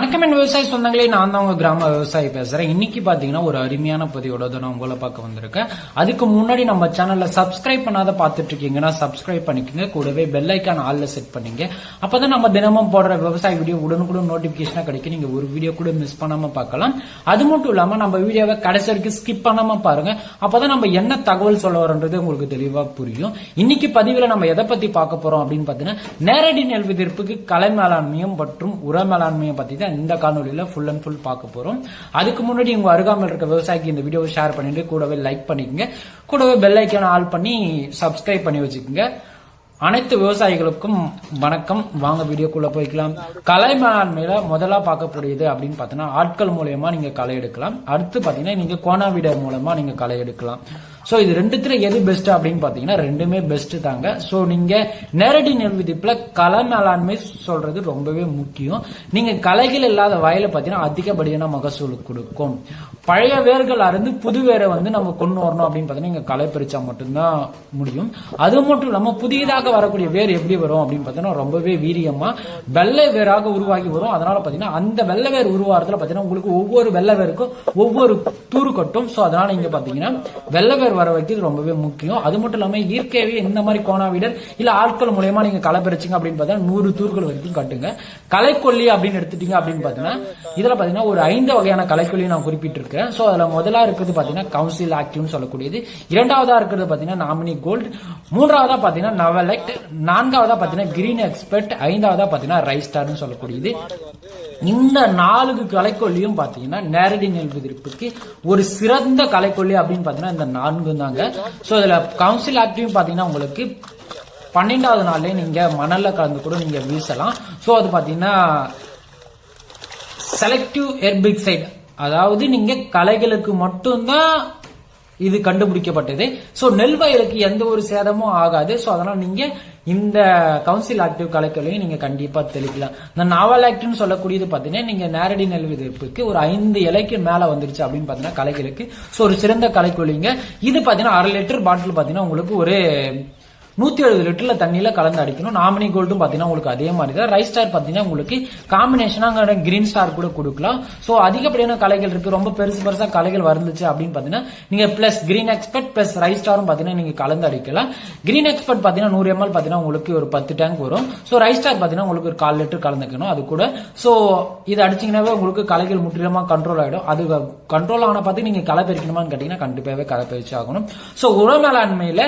வணக்கம் என் விவசாய சொந்தங்களே, நான் தான் உங்க கிராம விவசாயி பேசுறேன். இன்னைக்கு பாத்தீங்கன்னா ஒரு அருமையான பதிவோட நான் உங்களை பார்க்க வந்திருக்கேன். அதுக்கு முன்னாடி நம்ம சேனல்ல சப்ஸ்கிரைப் பண்ணாத பாத்துட்டு இருக்கீங்கன்னா சப்ஸ்கிரைப் பண்ணிக்கோங்க. கூடவே பெல் ஐக்கான் ஆல்ல செட் பண்ணீங்க. அப்பதான் நம்ம தினமும் போடுற விவசாய வீடியோ உடனுக்குடன் நோட்டிபிகேஷனா கிடைக்கும். நீங்க ஒரு வீடியோ கூட மிஸ் பண்ணாம பார்க்கலாம். அது மட்டும் இல்லாம நம்ம வீடியோவை கடைசி வரைக்கும் ஸ்கிப் பண்ணாம பாருங்க. அப்பதான் நம்ம என்ன தகவல் சொல்ல வரோன்றது உங்களுக்கு தெளிவா புரியும். இன்னைக்கு பதிவுல நம்ம எதை பத்தி பார்க்க போறோம் அப்படின்னு பாத்தீங்கன்னா, நேரடி நெல் விதிர்ப்புக்கு கலை மேலாண்மையும் மற்றும் உர மேலாண்மையும் பத்தி இந்த காணொலியில ஃபுல் அண்ட் ஃபுல் பார்க்க போறோம். அதுக்கு முன்னாடி உங்க அருகாமல் இருக்க விவசாயிக்கு இந்த வீடியோவை ஷேர் பண்ணிட்டு கூடவே லைக் பண்ணிக்கங்க. கூடவே பெல் ஐக்கான ஆல் பண்ணி சப்ஸ்கிரைப் பண்ணி வச்சுக்கோங்க. அனைத்து விவசாயிகளுக்கும் வணக்கம். வாங்க வீடியோக்குள்ள போய்க்கலாம். கலை மேலாண்மையில முதலா பார்க்கக்கூடியது அப்படின்னு பாத்தீங்கன்னா, ஆட்கள் மூலமா நீங்க களை எடுக்கலாம். அடுத்து பாத்தீங்கன்னா நீங்க கோனாவிடர் மூலமா நீங்க களை எடுக்கலாம். சோ இது ரெண்டுத்துல எது பெஸ்ட் அப்படின்னு பாத்தீங்கன்னா, ரெண்டுமே பெஸ்ட் தாங்க. சோ நீங்க நேரடி நெல் விதிப்புல களை மேலாண்மை சொல்றது ரொம்பவே முக்கியம். நீங்க களைகள் இல்லாத வயல பாத்தீங்கன்னா அதிகப்படியான மகசூல் கொடுக்கும். பழைய வேர்கள் அருந்து புது வேரை நம்ம கொண்டு வரணும் அப்படின்னு பாத்தீங்கன்னா, நீங்க களை பறிச்சா மட்டும்தான் முடியும். அது மட்டும் இல்லாம புதியதாக வரக்கூடிய வேர் எப்படி வரும் அப்படின்னு பாத்தீங்கன்னா, ரொம்பவே வீரியமா வெள்ளை வேராக உருவாகி வரும். அதனால பாத்தீங்கன்னா அந்த வெள்ளை வேர் உருவாகிறதுல பாத்தீங்கன்னா உங்களுக்கு ஒவ்வொரு வெள்ளை வேருக்கும் ஒவ்வொரு தூறு கட்டும். சோ அதனால இங்க பாத்தீங்கன்னா வெள்ளை வேர் வர வைக்கிறது ரொம்பவே முக்கியம். அது மட்டும் இல்லாம இயற்கையாவே இந்த மாதிரி கோனாவிடர் இல்ல ஆட்கள் மூலமா நீங்க களை பறிச்சீங்க அப்படின்னு பார்த்தா 100 தூர்கள் வரைக்கும் கட்டுங்க. களைக்கொல்லி அப்படின்னு எடுத்துட்டீங்க அப்படின்னு பாத்தீங்கன்னா, இதுல பாத்தீங்கன்னா ஒரு 5 வகையான களைக்கொல்லி நான் குறிப்பிட்டிருக்கேன். சோ அதுல முதலா இருக்கிறது பாத்தீங்கன்னா கவுன்சில் ஆக்டிவ்னு சொல்லக்கூடியது. இரண்டாவதா இருக்கிறது பாத்தீங்கன்னா நாமினி கோல்ட். மூன்றாவதா பாத்தீங்கன்னா நவலெக்ட். நான்காவதா பாத்தீங்கன்னா கிரீன் எக்ஸ்பர்ட். ஐந்தாவதா பாத்தீங்கன்னா ரைஸ்டார்னு சொல்லக்கூடியது. இந்த 4 களைக்கொல்லியும் பாத்தீங்கன்னா நேரடி நெல் விதிர்ப்புக்கு ஒரு சிறந்த களைக்கொல்லி அப்படின்னு பாத்தீங்கன்னா இந்த 4 தாங்க. சோ இதுல கவுன்சில் ஆக்டிவ் பாத்தீங்கன்னா உங்களுக்கு 12வது நாள்லயே நீங்க மணல்ல கலந்து கூட நீங்க வீசலாம். சோ அது பாத்தீங்கன்னா செலக்டிவ் ஹெர்பிசைட், அதாவது நீங்க களைகளுக்கு மட்டும்தான் இது கண்டுபிடிக்கப்பட்டது. சோ நெல் வயலுக்கு எந்த ஒரு சேதமும் ஆகாது. சோ அதனால நீங்க இந்த கவுன்சில் ஆக்டிவ் களைக்கொல்லியை நீங்க கண்டிப்பா தெளிக்கலாம். இந்த நாவல் ஆக்டிவ்னு சொல்லக்கூடியது பாத்தீங்கன்னா, நீங்க நேரடி நெல் விதிர்ப்புக்கு ஒரு 5 இலைக்கு மேல வந்துருச்சு அப்படின்னு பாத்தீங்கன்னா களைகளுக்கு சோ ஒரு சிறந்த களைக்கொல்லிங்க. இது பாத்தீங்கன்னா 1/2 லிட்டர் பாட்டில் பாத்தீங்கன்னா உங்களுக்கு ஒரு 170 லிட்டர்ல தண்ணியில கலந்து அடிக்கணும். நாமினி கோல்டும் பாத்தீங்கன்னா உங்களுக்கு அதே மாதிரி தான். ரைஸ் ஸ்டார் பாத்தீங்கன்னா உங்களுக்கு காம்பினேஷனா கிரீன் ஸ்டார் கூட கொடுக்கலாம். சோ அதிகப்படியான களைகள் இருக்கு, ரொம்ப பெருசா களைகள் வந்துச்சு அப்படின்னு பாத்தீங்கன்னா நீங்க plus green expert plus rice ஸ்டாரும் பாத்தீங்கன்னா நீங்க கலந்து அடிக்கலாம். கிரீன் எக்ஸ்பர்ட் பாத்தீங்கன்னா 100 ml பாத்தீங்கன்னா உங்களுக்கு ஒரு 10 டேங்க் வரும். சோ ரைஸ் ஸ்டார் பாத்தீங்கன்னா உங்களுக்கு ஒரு 1/4 லிட்டர் கலந்துக்கணும் அது கூட. சோ இது அடிச்சீங்கன்னாவே உங்களுக்கு களைகள் முற்றிலுமா கண்ட்ரோல் ஆயிடும். அது கண்ட்ரோல் ஆன பார்த்து நீங்க களை பறிக்கணுமான்னு கேட்டீங்கன்னா கண்டிப்பாவே களை பறிச்சு ஆகணும். சோ உர மேலாண்மையில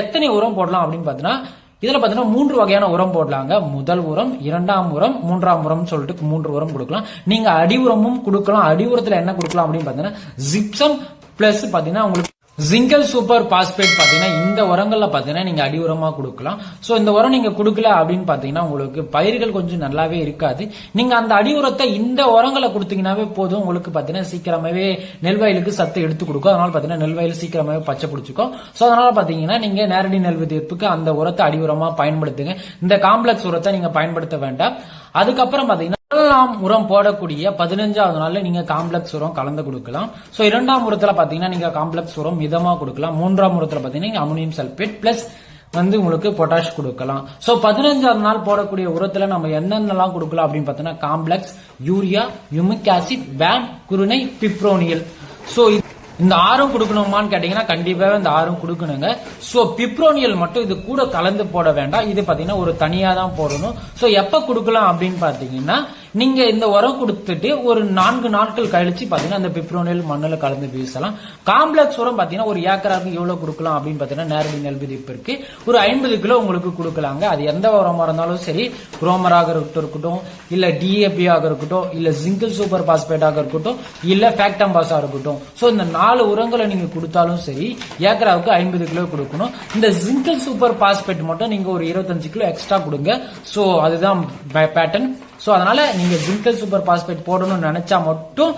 எத்தனை உரம் போடலாம் அப்படின்னு பாத்தீங்கன்னா, இதுல பாத்தீங்கன்னா 3 வகையான உரம் போடலாங்க. முதல் உரம், 2ஆம் உரம், 3ஆம் உரம் சொல்லிட்டு 3 உரம் கொடுக்கலாம். நீங்க அடி உரமும் கொடுக்கலாம். அடி உரத்துல என்ன கொடுக்கலாம் அப்படின்னு பாத்தீங்கன்னா ஜிப்சம் பிளஸ் பாத்தீங்கன்னா உங்களுக்கு ஜிங்கல் சூப்பர் பாஸ்பேட் பாத்தீங்கன்னா இந்த உரங்கள்ல பாத்தீங்கன்னா நீங்க அடி உரமா கொடுக்கலாம். சோ இந்த உரம் நீங்க கொடுக்கல அப்படின்னு பாத்தீங்கன்னா உங்களுக்கு பயிர்கள் கொஞ்சம் நல்லாவே இருக்காது. நீங்க அந்த அடி உரத்தை இந்த உரங்களை கொடுத்தீங்கன்னாவே போதும். உங்களுக்கு பாத்தீங்கன்னா சீக்கிரமாவே நெல் வயலுக்கு சத்து எடுத்து கொடுக்கும். அதனால பாத்தீங்கன்னா நெல் வயல் சீக்கிரமாவே பச்சை பிடிச்சிக்கும். சோ அதனால பாத்தீங்கன்னா நீங்க நேரடி நெல் விதிர்ப்புக்கு அந்த உரத்தை அடி உரமா பயன்படுத்துங்க. இந்த காம்ப்ளெக்ஸ் உரத்தை நீங்க பயன்படுத்த வேண்டாம். அதுக்கப்புறம் பாத்தீங்கன்னா உரம் போடக்கூடிய 15வது நாள்ல நீங்க காம்ப்ளெக்ஸ் உரம் கலந்து கொடுக்கலாம். சோ 2ஆம் உரத்துல பாத்தீங்கன்னா நீங்க காம்ப்ளெக்ஸ் உரம் மிதமா கொடுக்கலாம். 3ஆம் உரத்துல பாத்தீங்கன்னா அமோனியம் சல்பேட் பிளஸ் உங்களுக்கு பொட்டாஷ் கொடுக்கலாம். சோ 15வது நாள் போடக்கூடிய உரத்துல நம்ம என்னென்னலாம் கொடுக்கலாம் அப்படின்னு பாத்தீங்கன்னா காம்ப்ளெக்ஸ், யூரியா, யூமிக் ஆசிட், வேம், குருணை, பிப்ரோனியல். சோ இந்த 6 கொடுக்கணுமான்னு கேட்டீங்கன்னா கண்டிப்பாவே இந்த 6 கொடுக்கணுங்க. சோ பிப்ரோனியல் மட்டும் இது கூட கலந்து போட வேண்டாம். இது பாத்தீங்கன்னா ஒரு தனியா தான் போடணும். சோ எப்ப கொடுக்கலாம் அப்படின்னு பாத்தீங்கன்னா, நீங்க இந்த உரம் கொடுத்துட்டு ஒரு 4 நாட்கள் கழிச்சு பாத்தீங்கன்னா அந்த பிப்ரோனியல் மண்ணுல கலந்து வீசலாம். காம்ப்ளெக்ஸ் உரம் பாத்தீங்கன்னா ஒரு ஏக்கராக்கு எவ்வளவு கொடுக்கலாம் அப்படின்னு பாத்தீங்கன்னா, நேரடி நெல் விதிப்பிற்கு ஒரு 50 கிலோ உங்களுக்கு கொடுக்கலாங்க. அது எந்த உரமா இருந்தாலும் சரி, குரோமராக இருக்கட்டும், இல்ல டிஏபி ஆக இருக்கட்டும், இல்ல ஜிங்கல் சூப்பர் பாஸ்பேட் ஆக இருக்கட்டும், இல்ல ஃபேக்டம்பாஸா இருக்கட்டும். சோ இந்த 4 உரங்களை நீங்க கொடுத்தாலும் சரி ஏக்கராவுக்கு 50 கிலோ கொடுக்கணும். இந்த ஜிங்கல் சூப்பர் பாஸ்பேட் மட்டும் நீங்க ஒரு 25 கிலோ எக்ஸ்ட்ரா கொடுங்க. சோ அதுதான் பேட்டர்ன். சோ அதனால நீங்க ஜிங்கல் சூப்பர் பாஸ்பேட் போடணும்னு நினைச்சா மட்டும்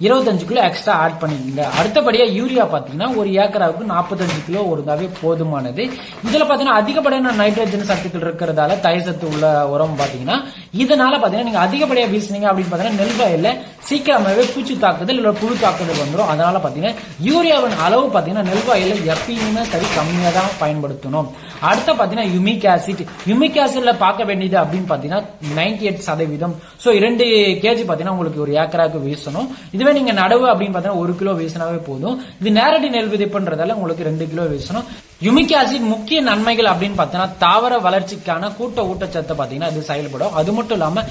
25 கிலோ எக்ஸ்ட்ரா ஆட் பண்ணிக்கங்க. அடுத்தபடியா யூரியா பாத்தீங்கன்னா ஒரு ஏக்கராவுக்கு 45 கிலோ ஒருங்காவே போதுமானது. இதுல பாத்தீங்கன்னா அதிகப்படியான நைட்ரஜன் சத்துக்கள் இருக்கிறதால தயிர் சத்து உள்ள உரம் பாத்தீங்கன்னா, இதனால பாத்தீங்கன்னா நீங்க அதிகப்படியா வீசினீங்க அப்படின்னு பாத்தீங்கன்னா நெல் வயல்ல சீக்கிரமாவே பூச்சி தாக்குதல் இல்ல புழு தாக்குதல் வந்துடும். அதனால பாத்தீங்கன்னா யூரியாவின் அளவு பாத்தீங்கன்னா நெல் வயல்ல எப்பயுமே சரி கம்மியா தான் பயன்படுத்தணும். அடுத்த பாத்தீங்கன்னா யுமிக் ஆசிட். யுமிக் ஆசிட்ல பார்க்க வேண்டியது அப்படின்னு பாத்தீங்கன்னா 98%. சோ 2 kg பாத்தீங்கன்னா உங்களுக்கு ஒரு ஏக்கராக்கு வீசணும். இதுவே நீங்க நடவு அப்படின்னு பாத்தீங்கன்னா 1 கிலோ வீசினாவே போதும். இது நேரடி நெல் விதைப்புன்றதால உங்களுக்கு 2 கிலோ வீசணும். யுமிக் ஆசிட் முக்கிய நன்மைகள் அப்படின்னு பாத்தீங்கன்னா தாவர வளர்ச்சிக்கான கூட்ட ஊட்டச்சத்தை பாத்தீங்கன்னா இது செயல்படும். அது மட்டும் இல்லாம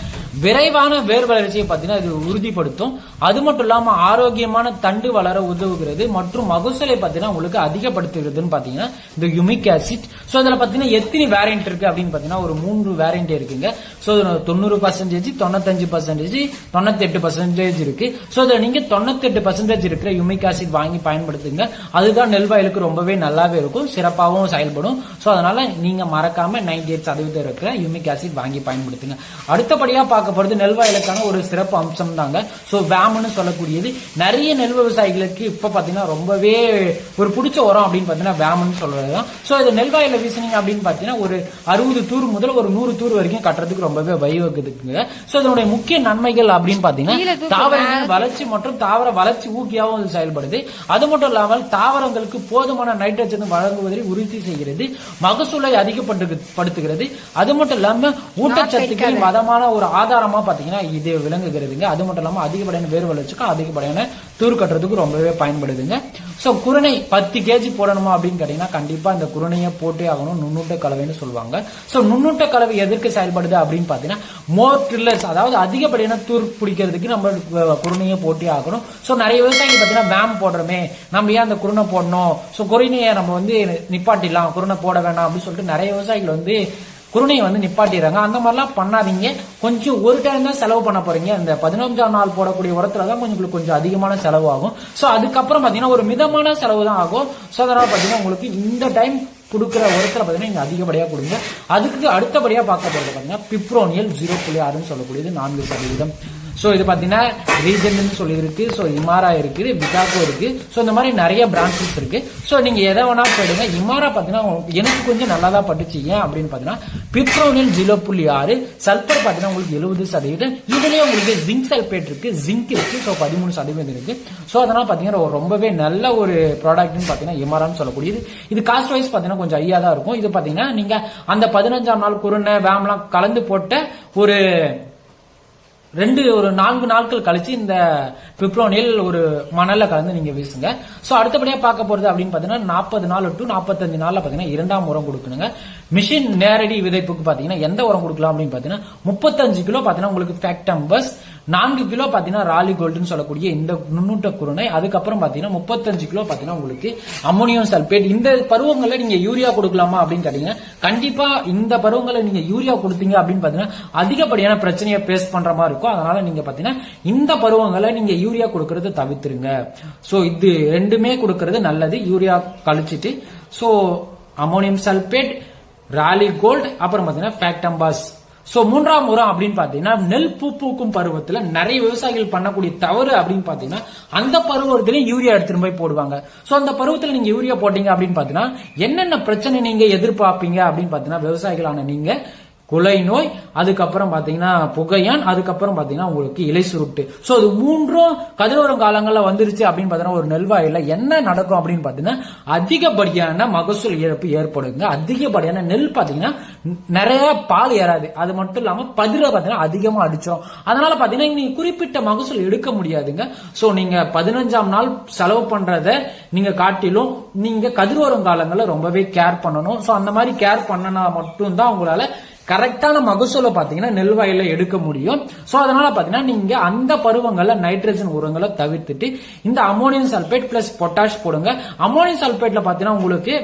விரைவான வேர் வளர்ச்சியை பாத்தீங்கன்னா இது உறுதிப்படுத்தும். அது மட்டும் இல்லாம ஆரோக்கியமான தண்டு வளர உதவுகிறது மற்றும் மகசூலை பாத்தீங்கன்னா உங்களுக்கு அதிகப்படுத்துகிறதுன்னு பாத்தீங்கன்னா இந்த யுமிக் ஆசிட். சோ அதுல பாத்தீங்கன்னா எத்தனை வேரியன்ட் இருக்கு அப்படின்னு பாத்தீங்கன்னா ஒரு 3 வேரியன்ட் இருக்குங்க. சோ 90%, 95%, 98% இருக்கு. சோ அதுல நீங்க 98% இருக்கிற யுமிக் ஆசிட் வாங்கி பயன்படுத்துங்க. அதுதான் நெல் வயலுக்கு ரொம்பவே நல்லாவே இருக்கும், சிறப்பாகவும் செயல்படும். சோ அதனால நீங்க மறக்காம 98% இருக்கிற யுமிக் ஆசிட் வாங்கி பயன்படுத்துங்க. அடுத்தபடியா பார்க்க போறது நெல் வயலுக்கான ஒரு சிறப்பு அம்சம் தாங்க. சோ வேம்னு சொல்லக்கூடியது நிறைய நெல் விவசாயிகளுக்கு இப்ப பாத்தீங்கன்னா ரொம்பவே ஒரு பிடிச்ச உரம் அப்படின்னு பாத்தீங்கன்னா வேம்னு சொல்றதுதான். சோ இது நெல் வயல வீசினீங்க அப்படின்னு பாத்தீங்கன்னா ஒரு 60 தூர் முதல் ஒரு 100 தூர் வரைக்கும் கட்டுறதுக்கு ரொம்பவே வழிவகுக்குதுங்க. சோ இதனுடைய முக்கிய நன்மைகள் அப்படின்னு பாத்தீங்கன்னா தாவரங்கள் வளர்ச்சி மற்றும் தாவர வளர்ச்சி ஊக்கியாகவும் செயல்படுது. அது மட்டும் இல்லாமல் தாவரங்களுக்கு போதுமான நைட்ரஜன் வழங்குவதை உறுதி செய்கிறது, மகசூலை அதிகப்படுத்துகிறது. அது மட்டும் இல்லாம ஊட்டச்சத்துக்கு மதமான ஒரு ஆதாரமா பாத்தீங்கன்னா இது விளங்குகிறதுங்க. அது மட்டும் இல்லாம அதிகப்படியான வேர் வளர்ச்சிக்கும் அதிகப்படியான தூர் கட்டுறதுக்கு ரொம்பவே பயன்படுதுங்க. சோ குருணை 10 kg போடணுமா அப்படின்னு கேட்டீங்கன்னா கண்டிப்பா இந்த குருணையை போட்டே ஆகணும். நுண்ணூட்ட கலவைன்னு சொல்லுவாங்க. சோ நுண்ணூட்ட கலவை எதற்கு செயல்படுது அப்படின்னு பாத்தீங்கன்னா மோர் ட்ரில்லர்ஸ், அதாவது அதிகப்படியான தூர் பிடிக்கிறதுக்கு நம்ம குருணையை போட்டே ஆகணும். சோ நிறைய விவசாயிகள் பாத்தீங்கன்னா வேம் போடுறோமே, நம்ம ஏன் அந்த குருணை போடணும், சோ குருணையை நம்ம நிப்பாட்டிடலாம், குருணை போட வேண்டாம் அப்படின்னு சொல்லிட்டு நிறைய விவசாயிகள் குருணையை நிப்பாட்டிடுறாங்க. அந்த மாதிரிலாம் பண்ணாதீங்க. கொஞ்சம் ஒரு டைம் தான் செலவு பண்ண போறீங்க. இந்த 15ஆம் நாள் போடக்கூடிய உரத்துல தான் கொஞ்சம் அதிகமான செலவு ஆகும். சோ அதுக்கப்புறம் பாத்தீங்கன்னா ஒரு மிதமான செலவு தான் ஆகும். சோ அதனால பாத்தீங்கன்னா உங்களுக்கு இந்த டைம் கொடுக்கிற உரத்துல பாத்தீங்கன்னா நீங்க அதிகப்படியா கொடுங்க. அதுக்கு அடுத்தபடியா பார்க்க போறது பாத்தீங்கன்னா பிப்ரோனியல் 0.6 சொல்லக்கூடியது 4%. சோ இது பாத்தீங்கன்னா ரீஜன் சொல்லி இருக்கு. சோ இமாரா இருக்குது, விகாகோ இருக்கு. சோ இந்த மாதிரி நிறைய பிரான்ச்சஸ் இருக்கு. சோ நீங்க எதை வேணா போடுங்க. இமாரா பாத்தீங்கன்னா எனக்கு கொஞ்சம் நல்லா தான் பட்டுச்சு. ஏன் அப்படின்னு பாத்தீங்கன்னா பிப்ரோனியல் 0.6, சல்பர் பாத்தீங்கன்னா உங்களுக்கு 70%. இதுலயே உங்களுக்கு ஜிங்க் சல்பேட் இருக்கு, ஜிங்க் இருக்கு. சோ 13% இருக்கு. சோ அதனால பாத்தீங்கன்னா ரொம்பவே நல்ல ஒரு ப்ராடக்ட்னு பாத்தீங்கன்னா இமாரான்னு சொல்லக்கூடியது. இது காஸ்ட் வைஸ் பாத்தீங்கன்னா கொஞ்சம் ஐயா தான் இருக்கும். இது பாத்தீங்கன்னா நீங்க அந்த 15ஆம் நாள் குருணை வேம்லாம் கலந்து போட்ட ஒரு 4 நாட்கள் கழிச்சு இந்த பிப்ரோனியல் ஒரு மணல்ல கலந்து நீங்க வீசுங்க. சோ அடுத்தபடியா பார்க்க போறது அப்படின்னு பாத்தீங்கன்னா 40 நாள் டு 45 நாள்ல பாத்தீங்கன்னா 2ஆம் உரம் கொடுக்கணுங்க. மிஷின் நேரடி விதைப்புக்கு பாத்தீங்கன்னா எந்த உரம் கொடுக்கலாம் அப்படின்னு பாத்தீங்கன்னா 35 கிலோ பாத்தீங்கன்னா உங்களுக்கு ஃபேக்டம்பஸ், 4 கிலோ பாத்தீங்கன்னா ராலி கோல்டுன்னு சொல்லக்கூடிய இந்த நுண்ணூட்ட குருணை, அதுக்கப்புறம் பாத்தீங்கன்னா 35 கிலோ பாத்தீங்கன்னா உங்களுக்கு அமோனியம் சல்பேட். இந்த பருவங்களை நீங்க யூரியா கொடுக்கலாமா அப்படின்னு கேட்டீங்கன்னா கண்டிப்பா இந்த பருவங்களை நீங்க யூரியா கொடுத்தீங்க அப்படின்னு பாத்தீங்கன்னா அதிகப்படியான பிரச்சனையை பேஸ் பண்ற மாதிரி இருக்கும். அதனால நீங்க பாத்தீங்கன்னா இந்த பருவங்களை நீங்க யூரியா கொடுக்கறது தவிர்த்துருங்க. சோ இது ரெண்டுமே கொடுக்கறது நல்லது, யூரியா கழிச்சிட்டு. சோ அமோனியம் சல்பேட், ராலி கோல்ட், அப்புறம் பாத்தீங்கன்னா ஃபேக்டம்பாஸ். சோ 3ஆம் உரம் அப்படின்னு பாத்தீங்கன்னா நெல் பூக்கும் பருவத்துல நிறைய விவசாயிகள் பண்ணக்கூடிய தவறு அப்படின்னு பாத்தீங்கன்னா அந்த பருவத்திலையும் யூரியா எடுத்துட்டு போய் போடுவாங்க. சோ அந்த பருவத்துல நீங்க யூரியா போட்டீங்க அப்படின்னு பாத்தீங்கன்னா என்னென்ன பிரச்சனை நீங்க எதிர்பார்ப்பீங்க அப்படின்னு பாத்தீங்கன்னா விவசாயிகளான நீங்க குலை நோய், அதுக்கப்புறம் பாத்தீங்கன்னா புகையான், அதுக்கப்புறம் பாத்தீங்கன்னா உங்களுக்கு இலை சுருட்டு. சோ இது 3ம் கதிரோரம் காலங்கள்ல வந்துருச்சு அப்படின்னு பாத்தீங்கன்னா ஒரு நெல்வாயில என்ன நடக்கும் அப்படின்னு பாத்தீங்கன்னா அதிகப்படியான மகசூல் இழப்பு ஏற்படுங்க. அதிகப்படியான நெல் பாத்தீங்கன்னா நிறைய பால் ஏறாது. அது மட்டும் இல்லாம பதிர பாத்தீங்கன்னா அதிகமா அடிச்சோம். அதனால பாத்தீங்கன்னா நீங்க குறிப்பிட்ட மகசூல் எடுக்க முடியாதுங்க. சோ நீங்க 15ஆம் நாள் செலவு பண்றத நீங்க காட்டிலும் நீங்க கதிரோரம் காலங்கள்ல ரொம்பவே கேர் பண்ணணும். சோ அந்த மாதிரி கேர் பண்ணனா மட்டும்தான் உங்களால கரெக்டான மகசூலை பாத்தீங்கன்னா நெல் வயல்ல எடுக்க முடியும். சோ அதனால பாத்தீங்கன்னா நீங்க அந்த பருவங்கள்ல நைட்ரஜன் உரங்களை தவிர்த்துட்டு இந்த அமோனியம் சல்பேட் பிளஸ் பொட்டாஷ் போடுங்க. அமோனியம் சல்பேட்ல பாத்தீங்கன்னா உங்களுக்கு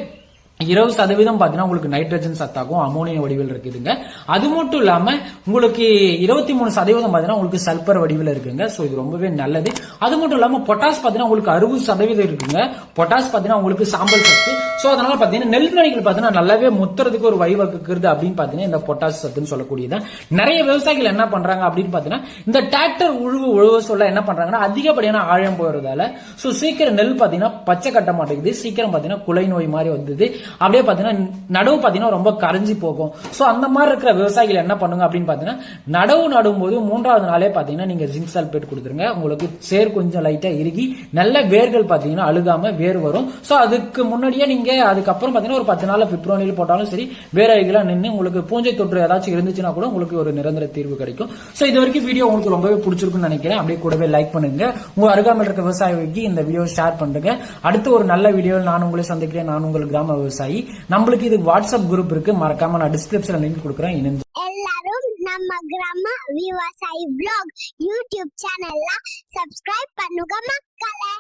20% பாத்தீங்கன்னா உங்களுக்கு நைட்ரஜன் சத்தாகும் அமோனியம் வடிவில் இருக்குதுங்க. அது மட்டும் இல்லாம உங்களுக்கு 23% பாத்தீங்கன்னா உங்களுக்கு சல்பர் வடிவில் இருக்குங்க. சோ இது ரொம்பவே நல்லது. அது மட்டும் இல்லாம பொட்டாஸ் பாத்தீங்கன்னா உங்களுக்கு 60% இருக்குங்க. பொட்டாஸ் பாத்தீங்கன்னா உங்களுக்கு சாம்பல் சத்து. சோ அதனால பாத்தீங்கன்னா நெல்மணிகள் பாத்தீங்கன்னா நல்லாவே முத்துறதுக்கு ஒரு வழிவகுக்கிறது அப்படின்னு பாத்தீங்கன்னா இந்த பொட்டாஸ் சத்துன்னு சொல்லக்கூடியது. நிறைய விவசாயிகள் என்ன பண்றாங்க அப்படின்னு பாத்தீங்கன்னா இந்த டிராக்டர் உழுவ சொல்ல என்ன பண்றாங்கன்னா அதிகப்படியான ஆழம் போறதால சோ சீக்கிரம் நெல் பாத்தீங்கன்னா பச்சை கட்ட மாட்டேங்குது. சீக்கிரம் பாத்தீங்கன்னா குலை நோய் மாதிரி வந்தது. அப்படியே பாத்தீங்கன்னா நடவு பாத்தீங்கன்னா ரொம்ப கரைஞ்சி போகும். சோ அந்த மாதிரி இருக்கிற விவசாயிகள் என்ன பண்ணுங்க அப்படின்னு பாத்தீங்கன்னா நடவு நடும் போது 3ஆவது நாளே பாத்தீங்கன்னா நீங்க ஜிங்க் சல்பேட் கொடுத்துருங்க. உங்களுக்கு வேர் கொஞ்சம் லைட்டா இறுகி நல்ல வேர்கள் பாத்தீங்கன்னா அழுகாம வேர் வரும். சோ அதுக்கு முன்னாடியே நீங்க அதுக்கப்புறம் பாத்தீங்கன்னா ஒரு 10 நாள் பிப்ரவரியில போட்டாலும் சரி வேற அழுகலாம் நின்று உங்களுக்கு பூஞ்சை தொற்று ஏதாச்சும் இருந்துச்சுன்னா கூட உங்களுக்கு ஒரு நிரந்தர தீர்வு கிடைக்கும். சோ இது வரைக்கும் வீடியோ உங்களுக்கு ரொம்பவே பிடிச்சிருக்குன்னு நினைக்கிறேன். அப்படியே கூடவே லைக் பண்ணுங்க, உங்க அருகாமையில் இருக்க விவசாயிக்கு இந்த வீடியோ ஷேர் பண்ணுங்க. அடுத்து ஒரு நல்ல வீடியோ நான் உங்களை சந்திக்கிறேன். நான் உங்கள் கிராம விவசாயி. நம்மளுக்கு இது வாட்ஸ்அப் குரூப் இருக்கு, மறக்காம நான் டிஸ்கிரிப்ஷன்ல லிங்க் கொடுக்குறேன். எல்லாரும் நம்ம கிராம விவசாயி vlog யூடியூப் சேனல்ல சப்ஸ்கிரைப் பண்ணுங்க மக்களே.